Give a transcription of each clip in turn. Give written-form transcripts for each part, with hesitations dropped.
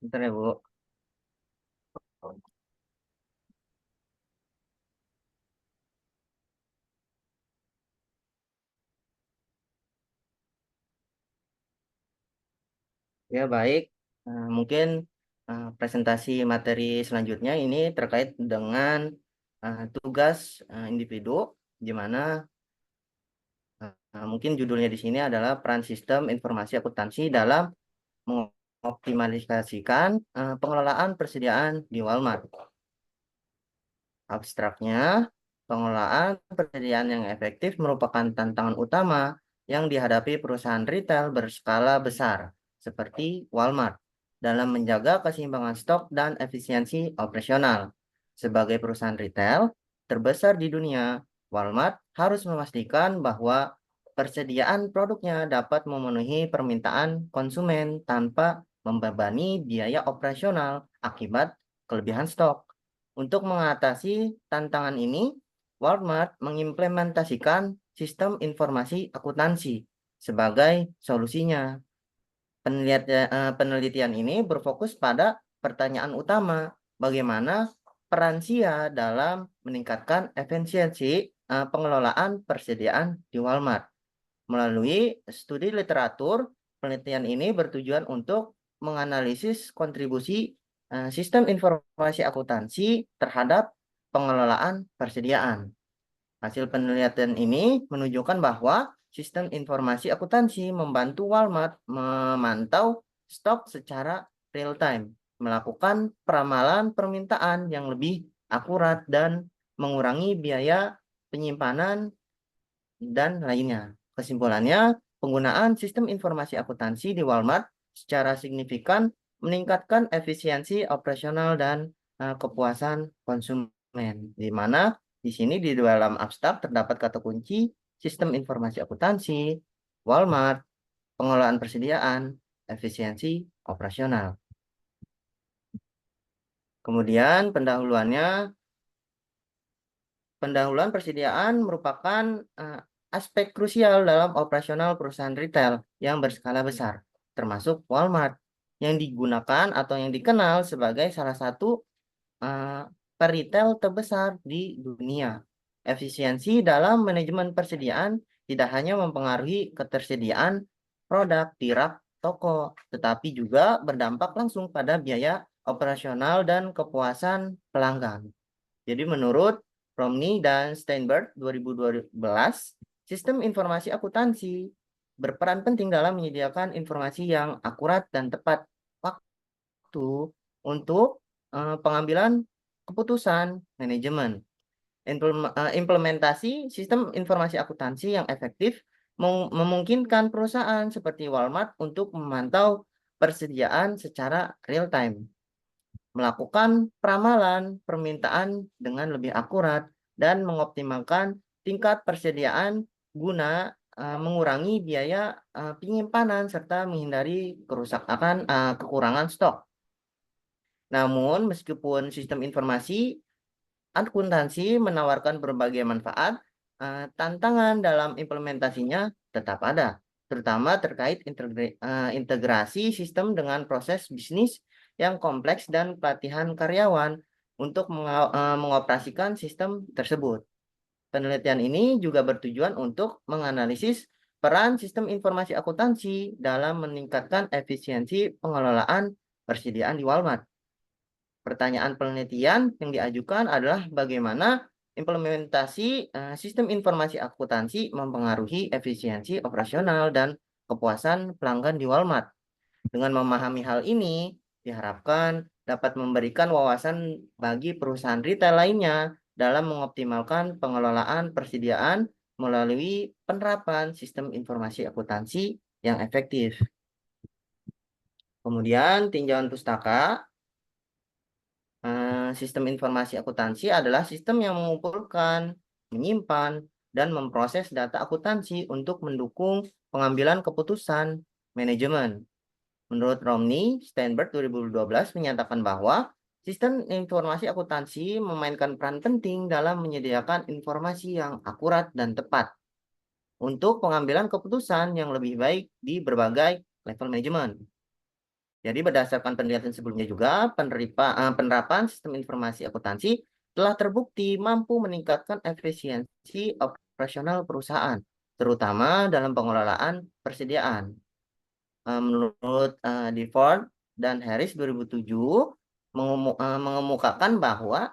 Bentar ya, Bu. Ya, baik. Mungkin presentasi materi selanjutnya ini terkait dengan tugas individu, di mana mungkin judulnya di sini adalah peran sistem informasi akuntansi dalam mengoptimalisasikan pengelolaan persediaan di Walmart. Abstraknya, pengelolaan persediaan yang efektif merupakan tantangan utama yang dihadapi perusahaan retail berskala besar, seperti Walmart, dalam menjaga keseimbangan stok dan efisiensi operasional. Sebagai perusahaan retail terbesar di dunia, Walmart harus memastikan bahwa persediaan produknya dapat memenuhi permintaan konsumen tanpa membebani biaya operasional akibat kelebihan stok. Untuk mengatasi tantangan ini, Walmart mengimplementasikan sistem informasi akuntansi sebagai solusinya. Penelitian ini berfokus pada pertanyaan utama, bagaimana peran SIA dalam meningkatkan efisiensi pengelolaan persediaan di Walmart. Melalui studi literatur, penelitian ini bertujuan untuk menganalisis kontribusi sistem informasi akuntansi terhadap pengelolaan persediaan. Hasil penelitian ini menunjukkan bahwa sistem informasi akuntansi membantu Walmart memantau stok secara real time, melakukan peramalan permintaan yang lebih akurat dan mengurangi biaya penyimpanan dan lainnya. Kesimpulannya, penggunaan sistem informasi akuntansi di Walmart secara signifikan meningkatkan efisiensi operasional dan kepuasan konsumen. Di mana di sini di dalam abstrak terdapat kata kunci sistem informasi akuntansi, Walmart, pengelolaan persediaan, efisiensi operasional. Kemudian pendahuluan persediaan merupakan aspek krusial dalam operasional perusahaan retail yang berskala besar, termasuk Walmart, yang digunakan atau yang dikenal sebagai salah satu peritel terbesar di dunia. Efisiensi dalam manajemen persediaan tidak hanya mempengaruhi ketersediaan produk di rak toko, tetapi juga berdampak langsung pada biaya operasional dan kepuasan pelanggan. Jadi menurut Romney dan Steinberg 2012, sistem informasi akuntansi berperan penting dalam menyediakan informasi yang akurat dan tepat waktu untuk pengambilan keputusan manajemen. Implementasi sistem informasi akuntansi yang efektif memungkinkan perusahaan seperti Walmart untuk memantau persediaan secara real time, melakukan peramalan permintaan dengan lebih akurat, dan mengoptimalkan tingkat persediaan guna mengurangi biaya penyimpanan serta menghindari kerusakan kekurangan stok. Namun, meskipun sistem informasi akuntansi menawarkan berbagai manfaat, tantangan dalam implementasinya tetap ada, terutama terkait integrasi sistem dengan proses bisnis yang kompleks dan pelatihan karyawan untuk mengoperasikan sistem tersebut. Penelitian ini juga bertujuan untuk menganalisis peran sistem informasi akuntansi dalam meningkatkan efisiensi pengelolaan persediaan di Walmart. Pertanyaan penelitian yang diajukan adalah bagaimana implementasi sistem informasi akuntansi mempengaruhi efisiensi operasional dan kepuasan pelanggan di Walmart. Dengan memahami hal ini, diharapkan dapat memberikan wawasan bagi perusahaan retail lainnya dalam mengoptimalkan pengelolaan persediaan melalui penerapan sistem informasi akuntansi yang efektif. Kemudian tinjauan pustaka. Sistem informasi akuntansi adalah sistem yang mengumpulkan, menyimpan, dan memproses data akuntansi untuk mendukung pengambilan keputusan manajemen. Menurut Romney, Steinberg 2012 menyatakan bahwa sistem informasi akuntansi memainkan peran penting dalam menyediakan informasi yang akurat dan tepat untuk pengambilan keputusan yang lebih baik di berbagai level manajemen. Jadi berdasarkan penelitian sebelumnya juga, penerapan sistem informasi akuntansi telah terbukti mampu meningkatkan efisiensi operasional perusahaan, terutama dalam pengelolaan persediaan. Menurut Difford dan Harris 2007 mengemukakan bahwa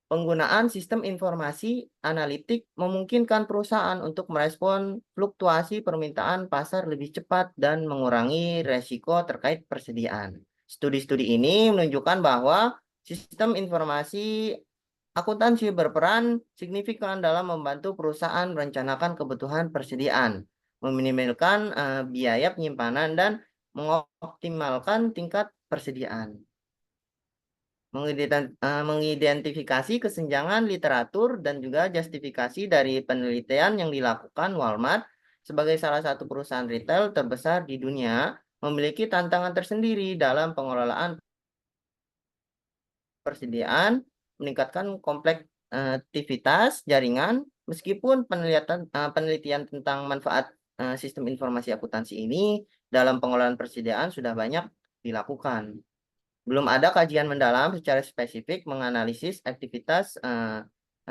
penggunaan sistem informasi analitik memungkinkan perusahaan untuk merespon fluktuasi permintaan pasar lebih cepat dan mengurangi resiko terkait persediaan. Studi-studi ini menunjukkan bahwa sistem informasi akuntansi berperan signifikan dalam membantu perusahaan merencanakan kebutuhan persediaan, meminimalkan biaya penyimpanan, dan mengoptimalkan tingkat persediaan. Mengidentifikasi kesenjangan literatur dan juga justifikasi dari penelitian yang dilakukan Walmart sebagai salah satu perusahaan retail terbesar di dunia memiliki tantangan tersendiri dalam pengelolaan persediaan, meningkatkan komplektivitas jaringan, meskipun penelitian tentang manfaat sistem informasi akuntansi ini dalam pengelolaan persediaan sudah banyak dilakukan. Belum ada kajian mendalam secara spesifik menganalisis aktivitas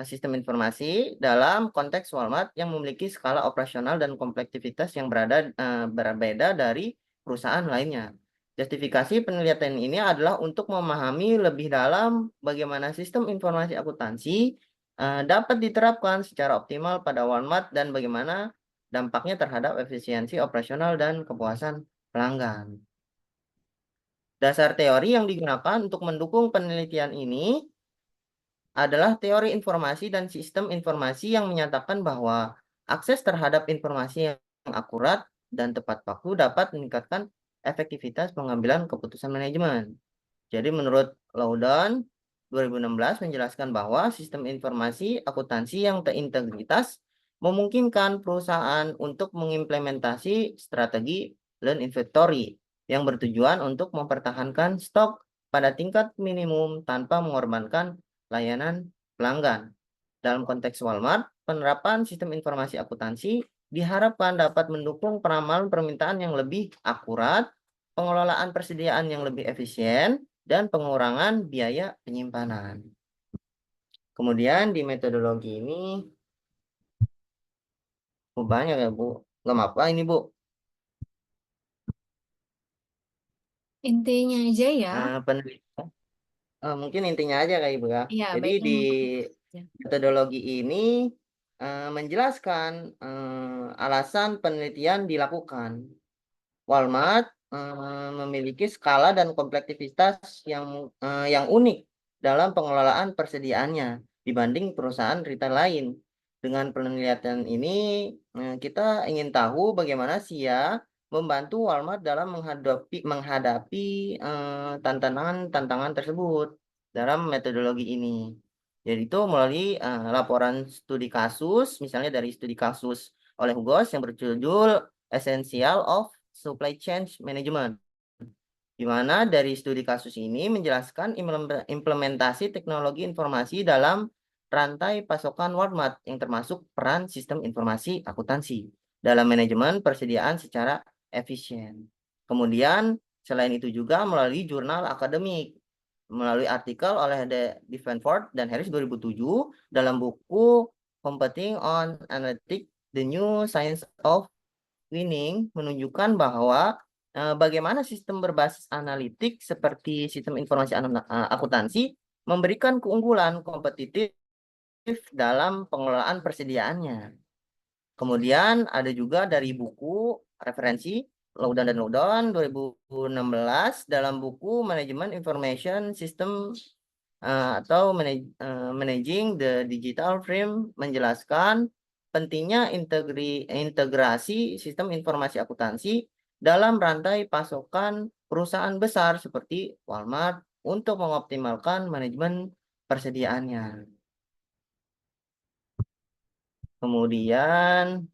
sistem informasi dalam konteks Walmart yang memiliki skala operasional dan komplektivitas yang berbeda dari perusahaan lainnya. Justifikasi penelitian ini adalah untuk memahami lebih dalam bagaimana sistem informasi akuntansi dapat diterapkan secara optimal pada Walmart dan bagaimana dampaknya terhadap efisiensi operasional dan kepuasan pelanggan. Dasar teori yang digunakan untuk mendukung penelitian ini adalah teori informasi dan sistem informasi yang menyatakan bahwa akses terhadap informasi yang akurat dan tepat waktu dapat meningkatkan efektivitas pengambilan keputusan manajemen. Jadi menurut Loudon 2016 menjelaskan bahwa sistem informasi akuntansi yang terintegritas memungkinkan perusahaan untuk mengimplementasi strategi lean inventory yang bertujuan untuk mempertahankan stok pada tingkat minimum tanpa mengorbankan layanan pelanggan. Dalam konteks Walmart, penerapan sistem informasi akuntansi diharapkan dapat mendukung penerapan permintaan yang lebih akurat, pengelolaan persediaan yang lebih efisien, dan pengurangan biaya penyimpanan. Kemudian di metodologi ini, banyak ya Bu, nggak apa ini Bu. Intinya aja ya. Penelitian, mungkin intinya aja kayak Ibu ya. Iya, Jadi baiknya di mungkin. metodologi ini menjelaskan alasan penelitian dilakukan. Walmart memiliki skala dan komplektivitas yang unik dalam pengelolaan persediaannya dibanding perusahaan retail lain. Dengan penelitian ini, kita ingin tahu bagaimana SIA membantu Walmart dalam menghadapi tantangan-tantangan tersebut dalam metodologi ini. Jadi itu melalui laporan studi kasus, misalnya dari studi kasus oleh Hugos yang berjudul Essential of Supply Chain Management, di mana dari studi kasus ini menjelaskan implementasi teknologi informasi dalam rantai pasokan Walmart yang termasuk peran sistem informasi akuntansi dalam manajemen persediaan secara efisien. Kemudian selain itu juga melalui jurnal akademik, melalui artikel oleh Davenport dan Harris 2007 dalam buku Competing on Analytics, The New Science of Winning menunjukkan bahwa bagaimana sistem berbasis analitik seperti sistem informasi akuntansi memberikan keunggulan kompetitif dalam pengelolaan persediaannya. Kemudian ada juga dari buku referensi Loudon dan Loudon 2016 dalam buku Management Information System atau Managing the Digital Frame menjelaskan pentingnya integrasi sistem informasi akuntansi dalam rantai pasokan perusahaan besar seperti Walmart untuk mengoptimalkan manajemen persediaannya. Kemudian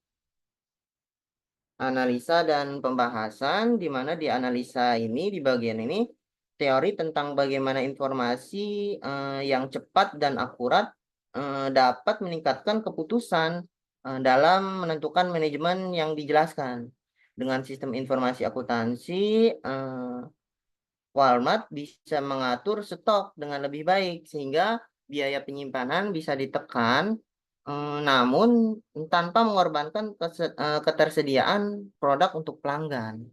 analisa dan pembahasan, di mana di analisa ini, di bagian ini, teori tentang bagaimana informasi yang cepat dan akurat dapat meningkatkan keputusan dalam menentukan manajemen yang dijelaskan. Dengan sistem informasi akuntansi, Walmart bisa mengatur stok dengan lebih baik sehingga biaya penyimpanan bisa ditekan, namun tanpa mengorbankan ketersediaan produk untuk pelanggan.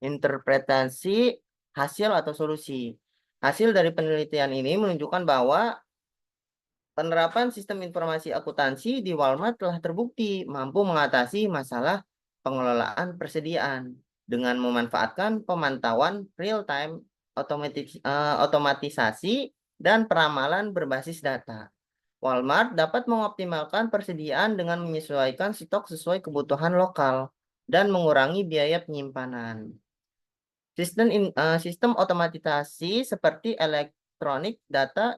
Interpretasi hasil atau solusi. Hasil dari penelitian ini menunjukkan bahwa penerapan sistem informasi akuntansi di Walmart telah terbukti mampu mengatasi masalah pengelolaan persediaan dengan memanfaatkan pemantauan real-time, otomatisasi, dan peramalan berbasis data. Walmart dapat mengoptimalkan persediaan dengan menyesuaikan stok sesuai kebutuhan lokal dan mengurangi biaya penyimpanan. Sistem otomatisasi seperti Electronic Data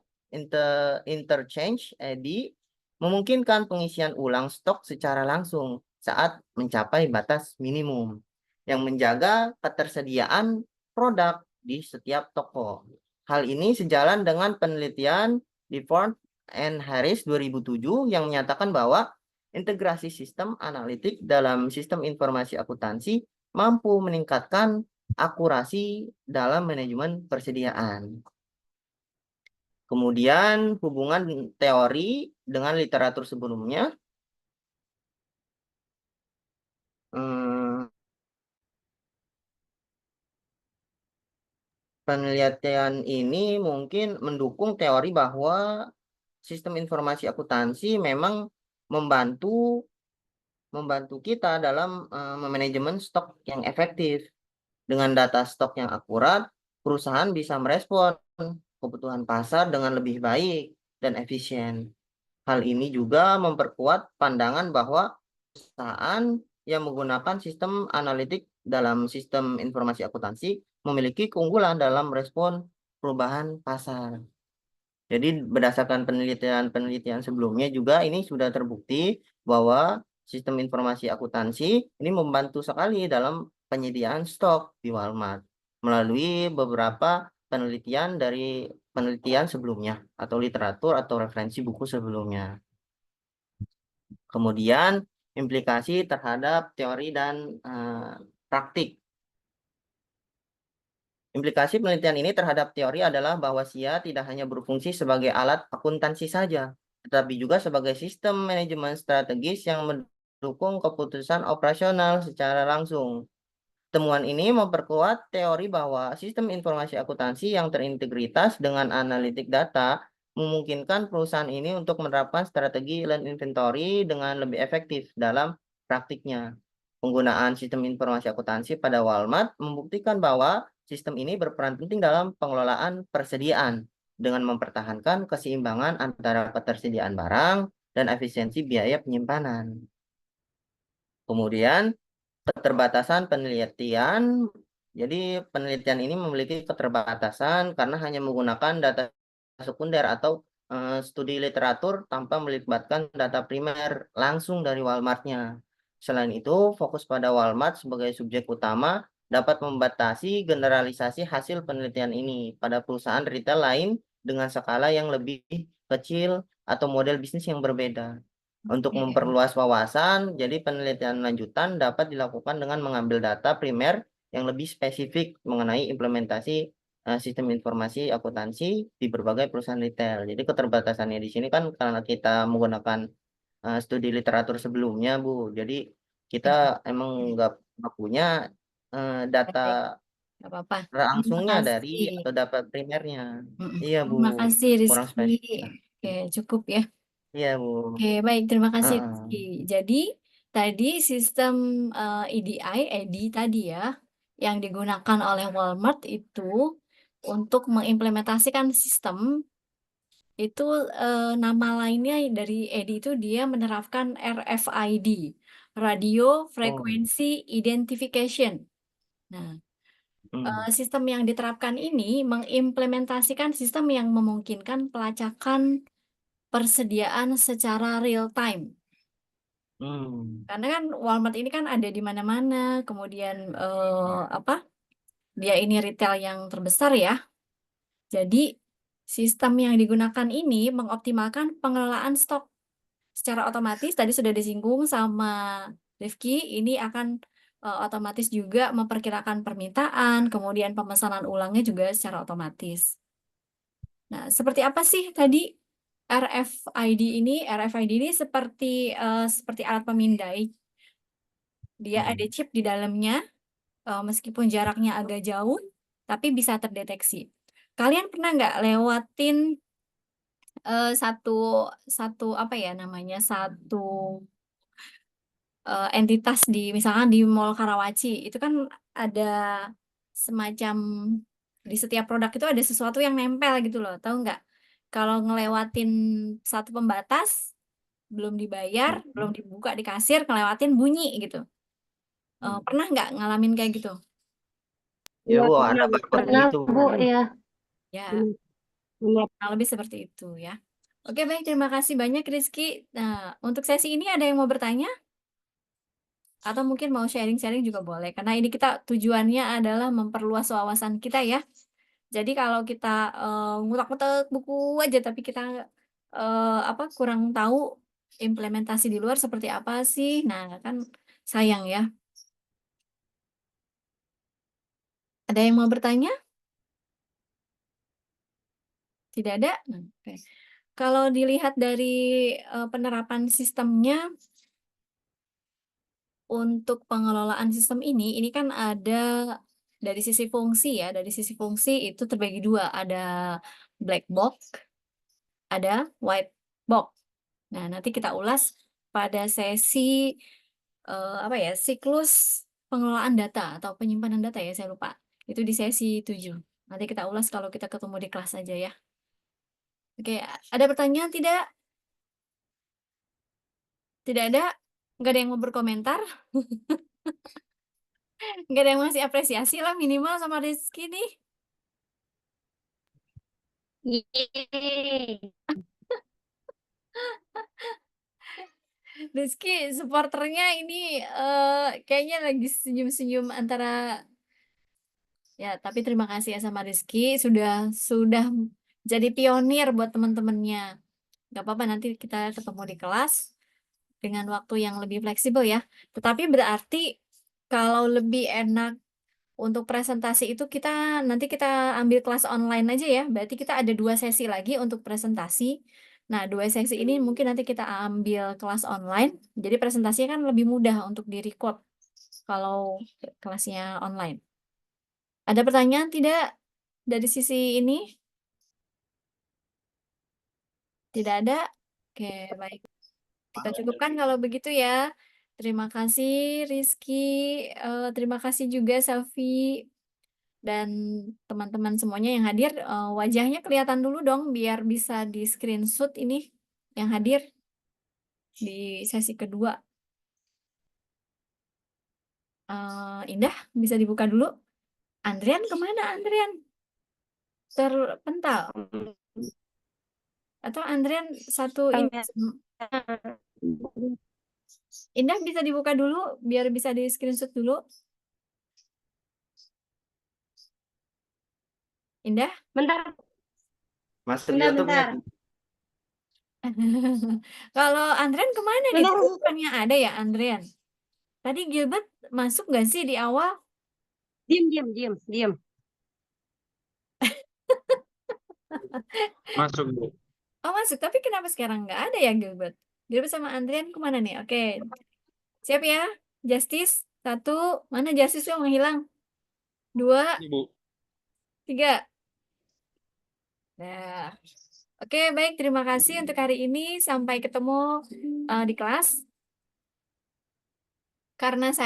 Interchange (EDI) memungkinkan pengisian ulang stok secara langsung saat mencapai batas minimum yang menjaga ketersediaan produk di setiap toko. Hal ini sejalan dengan penelitian di Ford and Harris 2007 yang menyatakan bahwa integrasi sistem analitik dalam sistem informasi akuntansi mampu meningkatkan akurasi dalam manajemen persediaan. Kemudian hubungan teori dengan literatur sebelumnya. Penelitian ini mungkin mendukung teori bahwa sistem informasi akuntansi memang membantu kita dalam memanajemen stok yang efektif. Dengan data stok yang akurat, perusahaan bisa merespon kebutuhan pasar dengan lebih baik dan efisien. Hal ini juga memperkuat pandangan bahwa perusahaan yang menggunakan sistem analitik dalam sistem informasi akuntansi memiliki keunggulan dalam respon perubahan pasar. Jadi berdasarkan penelitian-penelitian sebelumnya juga ini sudah terbukti bahwa sistem informasi akuntansi ini membantu sekali dalam penyediaan stok di Walmart melalui beberapa penelitian dari penelitian sebelumnya atau literatur atau referensi buku sebelumnya. Kemudian implikasi terhadap teori dan praktik. Implikasi penelitian ini terhadap teori adalah bahwa SIA tidak hanya berfungsi sebagai alat akuntansi saja, tetapi juga sebagai sistem manajemen strategis yang mendukung keputusan operasional secara langsung. Temuan ini memperkuat teori bahwa sistem informasi akuntansi yang terintegritas dengan analitik data memungkinkan perusahaan ini untuk menerapkan strategi land inventory dengan lebih efektif dalam praktiknya. Penggunaan sistem informasi akuntansi pada Walmart membuktikan bahwa sistem ini berperan penting dalam pengelolaan persediaan dengan mempertahankan keseimbangan antara ketersediaan barang dan efisiensi biaya penyimpanan. Kemudian, keterbatasan penelitian. Jadi, penelitian ini memiliki keterbatasan karena hanya menggunakan data sekunder atau studi literatur tanpa melibatkan data primer langsung dari Walmart-nya. Selain itu, fokus pada Walmart sebagai subjek utama dapat membatasi generalisasi hasil penelitian ini pada perusahaan retail lain dengan skala yang lebih kecil atau model bisnis yang berbeda. Untuk memperluas wawasan, jadi penelitian lanjutan dapat dilakukan dengan mengambil data primer yang lebih spesifik mengenai implementasi sistem informasi akuntansi di berbagai perusahaan retail. Jadi keterbatasannya di sini kan karena kita menggunakan studi literatur sebelumnya, Bu. Jadi kita emang nggak punya data Nggak apa-apa. Terima langsungnya dari kasih. atau data primernya. Iya, Bu. Terima kasih Kurang Rizky. spesifik. Oke, cukup ya. Iya, Bu. Oke, baik. Terima kasih Heeh. Rizky. Jadi tadi sistem EDI tadi ya, yang digunakan oleh Walmart itu untuk mengimplementasikan sistem itu nama lainnya dari EDI itu dia menerapkan RFID, Radio Oh. Frequency Identification. Nah, Hmm. sistem yang diterapkan ini mengimplementasikan sistem yang memungkinkan pelacakan persediaan secara real time. Hmm. Karena kan Walmart ini kan ada di mana-mana, kemudian apa? Dia ini retail yang terbesar ya. Jadi sistem yang digunakan ini mengoptimalkan pengelolaan stok secara otomatis. Tadi sudah disinggung sama Rifki, ini akan otomatis juga memperkirakan permintaan, kemudian pemesanan ulangnya juga secara otomatis. Nah, seperti apa sih tadi RFID ini? RFID ini seperti alat pemindai. Dia ada chip di dalamnya, meskipun jaraknya agak jauh, tapi bisa terdeteksi. Kalian pernah nggak lewatin satu satu apa ya namanya satu entitas di misalkan di Mall Karawaci itu kan ada semacam di setiap produk itu ada sesuatu yang nempel gitu loh, tahu nggak? Kalau ngelewatin satu pembatas belum dibayar, belum dibuka di kasir, ngelewatin bunyi gitu. Pernah nggak ngalamin kayak gitu? Ya Iya, Bu, pernah, ada Bu. barcode Pernah, gitu. Bu, ya. Ya, Benar. kurang lebih seperti itu ya. Oke, baik, terima kasih banyak Rizky. Nah, untuk sesi ini ada yang mau bertanya? Atau mungkin mau sharing-sharing juga boleh. Karena ini kita tujuannya adalah memperluas wawasan kita ya. Jadi kalau kita ngutak-ngutak buku aja, tapi kita kurang tahu implementasi di luar seperti apa sih. Nah, kan sayang ya. Ada yang mau bertanya? Tidak ada? Oke. Kalau dilihat dari penerapan sistemnya, untuk pengelolaan sistem ini kan ada dari sisi fungsi ya, dari sisi fungsi itu terbagi dua, ada black box, ada white box. Nah, nanti kita ulas pada sesi siklus pengelolaan data atau penyimpanan data ya, saya lupa. Itu di sesi 7. Nanti kita ulas kalau kita ketemu di kelas aja ya. Oke, ada pertanyaan tidak? Tidak ada? Nggak ada yang mau berkomentar? Nggak ada yang masih apresiasi lah minimal sama Rizky nih. Yeay. Rizky, supporternya ini kayaknya lagi senyum-senyum antara ya, tapi terima kasih ya sama Rizky sudah jadi pionir buat teman-temannya. Gak apa-apa nanti kita ketemu di kelas dengan waktu yang lebih fleksibel ya. Tetapi berarti kalau lebih enak untuk presentasi itu nanti kita ambil kelas online aja ya. Berarti kita ada 2 sesi lagi untuk presentasi. Nah, 2 sesi ini mungkin nanti kita ambil kelas online. Jadi presentasinya kan lebih mudah untuk di-record kalau kelasnya online. Ada pertanyaan tidak dari sisi ini? Tidak ada? Oke, baik. Kita cukupkan kalau begitu ya. Terima kasih Rizky. Terima kasih juga Safi. Dan teman-teman semuanya yang hadir, wajahnya kelihatan dulu dong biar bisa di screenshot ini yang hadir di sesi kedua. Indah, bisa dibuka dulu. Andrian kemana Andrian? Terpental? Atau Andrian satu ini? Indah bisa dibuka dulu biar bisa di screenshot dulu. Indah? Bentar, Masuk bentar, YouTube-nya. bentar. Kalau Andrian kemana nih? Bentar. Bukannya ada ya Andrian? Tadi Gilbert masuk nggak sih di awal? Diam. Masuk, Bu. Oh masuk, tapi kenapa sekarang nggak ada ya Gilbert? Gilbert sama Andrian kemana nih? Oke, siap ya? Justice, 1. Mana Justice yang menghilang? 2, Ini, Bu. 3. Nah, oke baik. Terima kasih untuk hari ini. Sampai ketemu di kelas. Karena saya